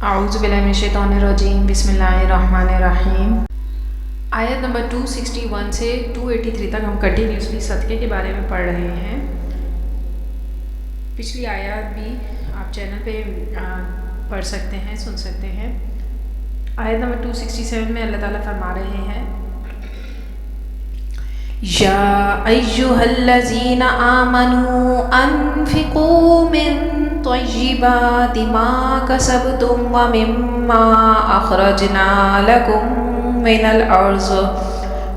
اعوذ باللہ من الشیطان الرجیم، بسم اللہ الرحمن الرحیم۔ آیت نمبر 261 سے 283 تک ہم کنٹینیوسلی صدقے کے بارے میں پڑھ رہے ہیں۔ پچھلی آیات بھی آپ چینل پہ پڑھ سکتے ہیں، سن سکتے ہیں۔ آیت نمبر 267 میں اللہ تعالیٰ فرما رہے ہیں، یا ایھا الذین آمنوا انفقوا من طیبات ما کسبتم ومما اخرجنا لکم من الارض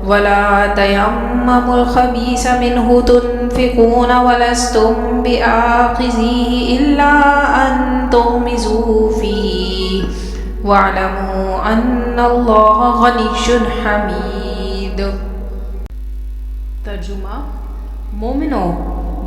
ولا تیمموا الخبیث منہ تنفقون ولستم بآخذیہ الا ان تغمضوا فیہ واعلموا ان اللہ غنی حمید۔ ترجمہ: مومنو،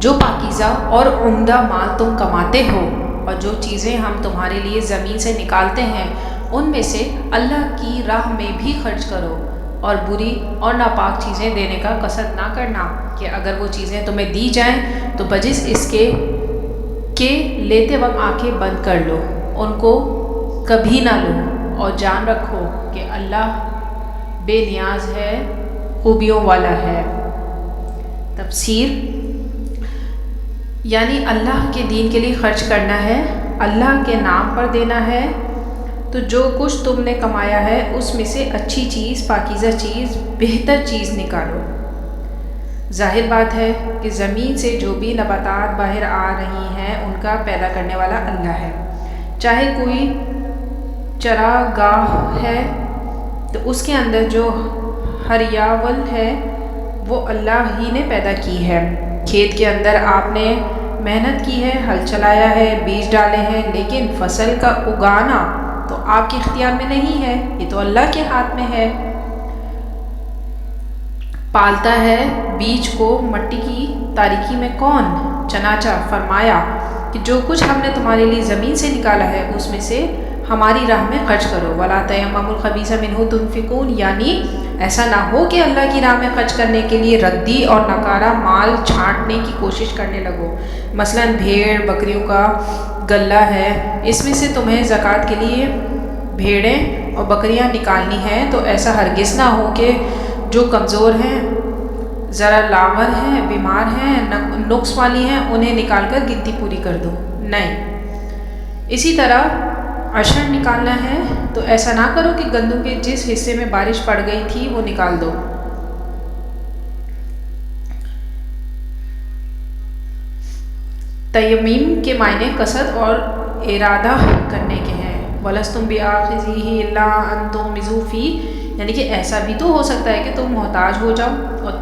جو پاکیزہ اور عمدہ مال تم کماتے ہو اور جو چیزیں ہم تمہارے لیے زمین سے نکالتے ہیں ان میں سے اللہ کی راہ میں بھی خرچ کرو، اور بری اور ناپاک چیزیں دینے کا قصد نہ کرنا کہ اگر وہ چیزیں تمہیں دی جائیں تو بجز اس کے کہ لیتے وقت آنکھیں بند کر لو، ان کو کبھی نہ لو، اور جان رکھو کہ اللہ بے نیاز ہے، خوبیوں والا ہے۔ تفسیر: یعنی اللہ کے دین کے لیے خرچ کرنا ہے، اللہ کے نام پر دینا ہے، تو جو کچھ تم نے کمایا ہے اس میں سے اچھی چیز، پاکیزہ چیز، بہتر چیز نکالو۔ ظاہر بات ہے کہ زمین سے جو بھی نباتات باہر آ رہی ہیں ان کا پیدا کرنے والا اللہ ہے۔ چاہے کوئی چراگاہ ہے تو اس کے اندر جو ہریاول ہے وہ اللہ ہی نے پیدا کی ہے۔ کھیت کے اندر آپ نے محنت کی ہے، ہل چلایا ہے، بیج ڈالے ہیں، لیکن فصل کا اگانا تو آپ کے اختیار میں نہیں ہے، یہ تو اللہ کے ہاتھ میں ہے۔ پالتا ہے بیج کو مٹی کی تاریکی میں کون؟ چنانچہ فرمایا کہ جو کچھ ہم نے تمہارے لیے زمین سے نکالا ہے اس میں سے ہماری راہ میں خرچ کرو۔ وَلَا تَيَمَّمُوا الْخَبِيثَ مِنْهُ تُنْفِقُونَ، یعنی ایسا نہ ہو کہ اللہ کی راہ میں خرچ کرنے کے لیے ردی اور ناکارہ مال چھانٹنے کی کوشش کرنے لگو۔ مثلا بھیڑ بکریوں کا غلہ ہے، اس میں سے تمہیں زکوٰۃ کے لیے بھیڑیں اور بکریاں نکالنی ہیں، تو ایسا ہرگز نہ ہو کہ جو کمزور ہیں، ذرا لاغر ہیں، بیمار ہیں، نقص والی ہیں، انہیں نکال کر گنتی پوری کر دو، نہیں۔ اسی طرح عشر نکالنا ہے تو ایسا نہ کرو کہ گندم کے جس حصے میں بارش پڑ گئی تھی وہ نکال دو۔ تیمیم کے معنی قصد اور ارادہ کرنے کے ہیں۔ وَلَسْتُمْ بِآخِذِيهِ إِلَّا أَن تُغْمِضُوا فِيهِ، یعنی کہ ایسا بھی تو ہو سکتا ہے کہ تم محتاج ہو جاؤ اور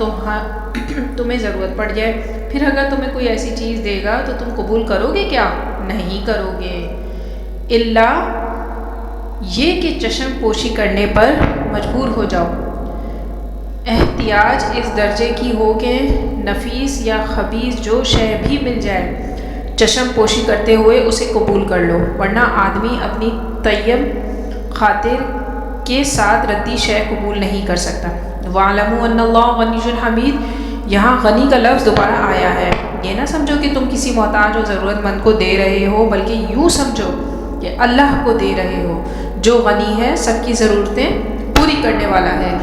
تمہیں ضرورت پڑ جائے، پھر اگر تمہیں کوئی ایسی چیز دے گا تو تم قبول کرو گے کیا؟ نہیں کرو گے۔ اللہ یہ کہ چشم پوشی کرنے پر مجبور ہو جاؤ۔ احتیاج اس درجے کی ہو کہ نفیس یا خبیث جو شے بھی مل جائے، چشم پوشی کرتے ہوئے اسے قبول کر لو، ورنہ آدمی اپنی طیب خاطر کے ساتھ ردی شے قبول نہیں کر سکتا۔ وَاعْلَمُوا أَنَّ اللَّهَ غَنِيٌّ حَمِيدٌ، یہاں غنی کا لفظ دوبارہ آیا ہے۔ یہ نہ سمجھو کہ تم کسی محتاج اور ضرورت مند کو دے رہے ہو، بلکہ یوں سمجھو کہ اللہ کو دے رہے ہو جو غنی ہے، سب کی ضرورتیں پوری کرنے والا ہے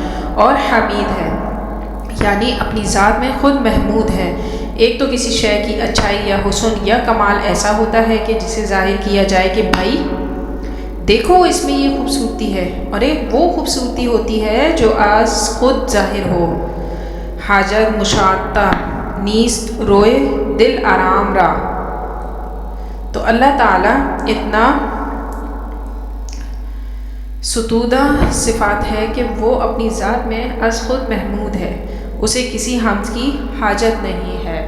اور حمید ہے، یعنی اپنی ذات میں خود محمود ہے۔ ایک تو کسی شے کی اچھائی یا حسن یا کمال ایسا ہوتا ہے کہ جسے ظاہر کیا جائے کہ بھائی دیکھو اس میں یہ خوبصورتی ہے، اور ایک وہ خوبصورتی ہوتی ہے جو از خود ظاہر ہو۔ حاجت مشاطہ نیست روئے دل آرام را، تو اللہ تعالیٰ اتنا ستودہ صفات ہے کہ وہ اپنی ذات میں از خود محمود ہے، اسے کسی حمد کی حاجت نہیں ہے۔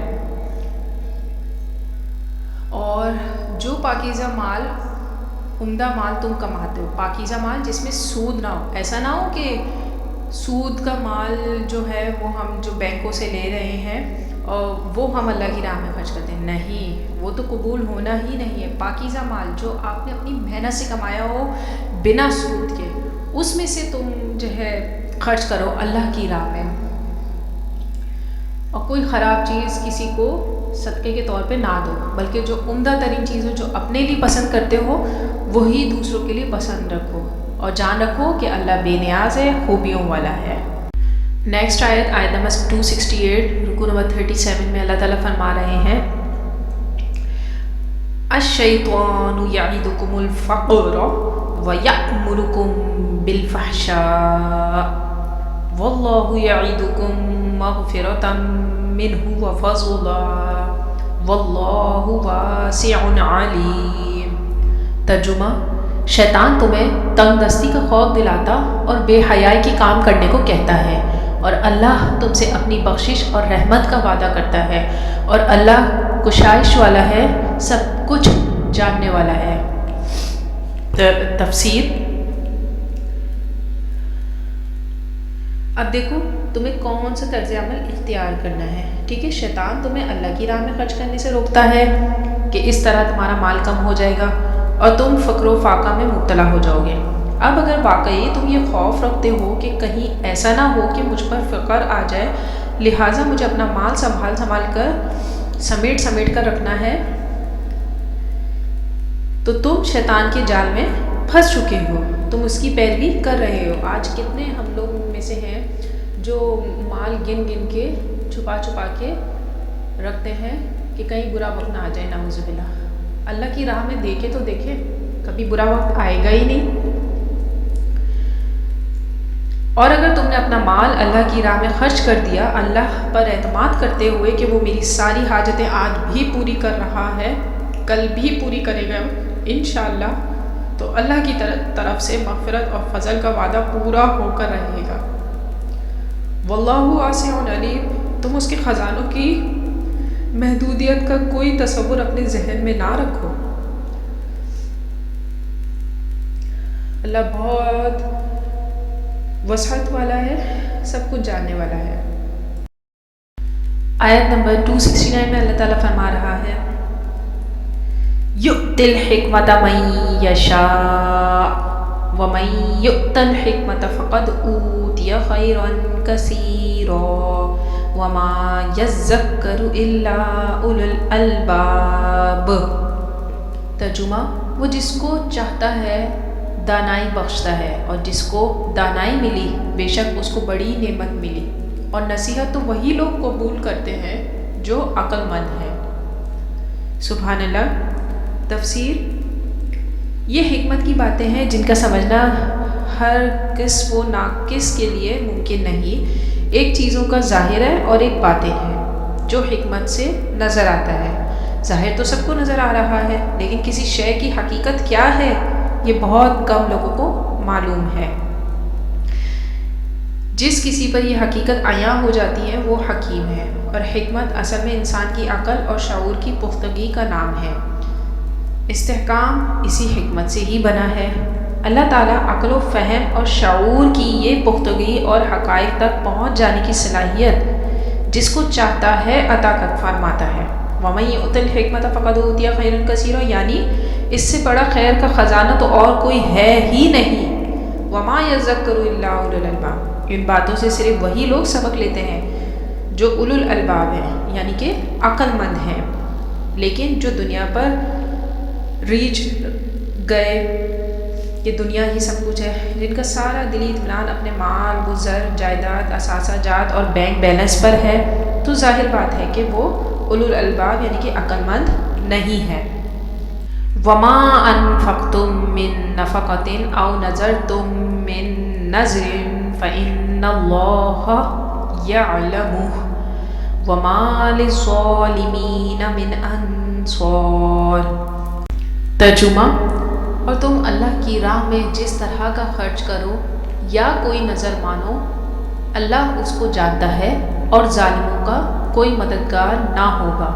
اور جو پاکیزہ مال، عمدہ مال تم کماتے ہو، پاکیزہ مال جس میں سود نہ ہو، ایسا نہ ہو کہ سود کا مال جو ہے وہ ہم جو بینکوں سے لے رہے ہیں اور وہ ہم اللہ کی راہ میں خرچ کرتے ہیں، نہیں، وہ تو قبول ہونا ہی نہیں ہے۔ پاکیزہ مال جو آپ نے اپنی محنت سے کمایا ہو بنا سود کے، اس میں سے تم جو ہے خرچ کرو اللہ کی راہ میں، اور کوئی خراب چیز کسی کو صدقے کے طور پہ نہ دو، بلکہ جو عمدہ ترین چیزیں جو اپنے لیے پسند کرتے ہو وہی دوسروں کے لیے پسند رکھو، اور جان رکھو کہ اللہ بے نیاز ہے، خوبیوں والا ہے۔ نیکسٹ آیت نمبر 268 رکوع نمبر 37 میں اللہ تعالیٰ فرما رہے ہیں الشیطان یعدکم الفقر ویأمرکم بالفحشاء واللہ یعدکم مغفرۃ منہ وفضلا واللہ واسع علیم۔ ترجمہ: شیطان تمہیں تنگ دستی کا خوف دلاتا اور بے حیائی کے کام کرنے کو کہتا ہے، اور اللہ تم سے اپنی بخشش اور رحمت کا وعدہ کرتا ہے، اور اللہ کشائش والا ہے، سب کچھ جاننے والا ہے۔ تفسیر: اب دیکھو تمہیں کون سا طرز عمل اختیار کرنا ہے، ٹھیک ہے؟ شیطان تمہیں اللہ کی راہ میں خرچ کرنے سے روکتا ہے کہ اس طرح تمہارا مال کم ہو جائے گا اور تم فقر و فاقہ میں مبتلا ہو جاؤ گے۔ اب اگر واقعی تم یہ خوف رکھتے ہو کہ کہیں ایسا نہ ہو کہ مجھ پر فقر آ جائے، لہٰذا مجھے اپنا مال سنبھال کر سمیٹ کر رکھنا ہے، تو تم شیطان کے جال میں پھنس چکے ہو، تم اس کی پیروی کر رہے ہو۔ آج کتنے ہم لوگ میں سے ہیں جو مال گن کے چھپا کے رکھتے ہیں کہ کہیں برا وقت نہ آ جائے، نعوذ باللہ۔ اللہ کی راہ میں دیکھے تو دیکھے، کبھی برا وقت آئے گا ہی نہیں۔ اور اگر تم نے اپنا مال اللہ کی راہ میں خرچ کر دیا، اللہ پر اعتماد کرتے ہوئے کہ وہ میری ساری حاجتیں آج بھی پوری کر رہا ہے، کل بھی پوری کرے گا انشاءاللہ، تو اللہ کی طرف سے مغفرت اور فضل کا وعدہ پورا ہو کر رہے گا۔ واللہ واسع علیم۔ تم اس کے خزانوں کی محدودیت کا کوئی تصور اپنے ذہن میں نہ رکھو، اللہ بہت وسعت والا ہے، سب کچھ جاننے والا ہے۔ آیت نمبر 269 میں اللہ تعالیٰ فرما رہا ہے یؤتی الحکمۃ من یشاء ومن یؤت الحکمۃ فقد اوتی خیرا کثیرا وما یذکر الا اولو الالباب۔ ترجمہ: وہ جس کو چاہتا ہے دانائی بخشتا ہے، اور جس کو دانائی ملی بے شک اس کو بڑی نعمت ملی، اور نصیحت تو وہی لوگ قبول کرتے ہیں جو عقل مند ہیں۔ سبحان اللہ۔ تفسیر: یہ حکمت کی باتیں ہیں جن کا سمجھنا ہر کس و ناقص کے لیے ممکن نہیں۔ ایک چیزوں کا ظاہر ہے اور ایک باطن ہے جو حکمت سے نظر آتا ہے۔ ظاہر تو سب کو نظر آ رہا ہے، لیکن کسی شے کی حقیقت کیا ہے یہ بہت کم لوگوں کو معلوم ہے۔ جس کسی پر یہ حقیقت عیاں ہو جاتی ہے وہ حکیم ہے، اور حکمت اصل میں انسان کی عقل اور شعور کی پختگی کا نام ہے۔ استحکام اسی حکمت سے ہی بنا ہے۔ اللہ تعالیٰ عقل و فہم اور شعور کی یہ پختگی اور حقائق تک پہنچ جانے کی صلاحیت جس کو چاہتا ہے عطا فرماتا ہے۔ وَمَن یُؤْتِ الْحِکْمَةَ فَقَدْ أُوتِیَ خَیْرًا کَثِیرًا، یعنی اس سے بڑا خیر کا خزانہ تو اور کوئی ہے ہی نہیں۔ وَمَا يَذَّکَّرُ إِلَّا أُولُو الْأَلْبَابِ، ان باتوں سے صرف وہی لوگ سبق لیتے ہیں جو اولو الالباب ہیں، یعنی کہ عقل مند ہیں۔ لیکن جو دنیا پر ریچھ گئے کہ دنیا ہی سب کچھ ہے، جن کا سارا دلی اطمینان اپنے مال و زر، جائیداد، اثاثہ جات اور بینک بیلنس پر ہے، تو ظاہر بات ہے کہ وہ اولو الالباب یعنی کہ عقل مند نہیں ہے۔ وَمَا أَنفَقْتُم مِّن نَفَقَةٍ أَوْ نَذَرْتُم مِّن نَذْرٍ فَإِنَّ اللَّهَ يَعْلَمُهُ وَمَا لِلظَّالِمِينَ مِنْ أَنصَارٍ۔ ترجمہ: اور تم اللہ کی راہ میں جس طرح کا خرچ کرو یا کوئی نظر مانو، اللہ اس کو جانتا ہے، اور ظالموں کا کوئی مددگار نہ ہوگا۔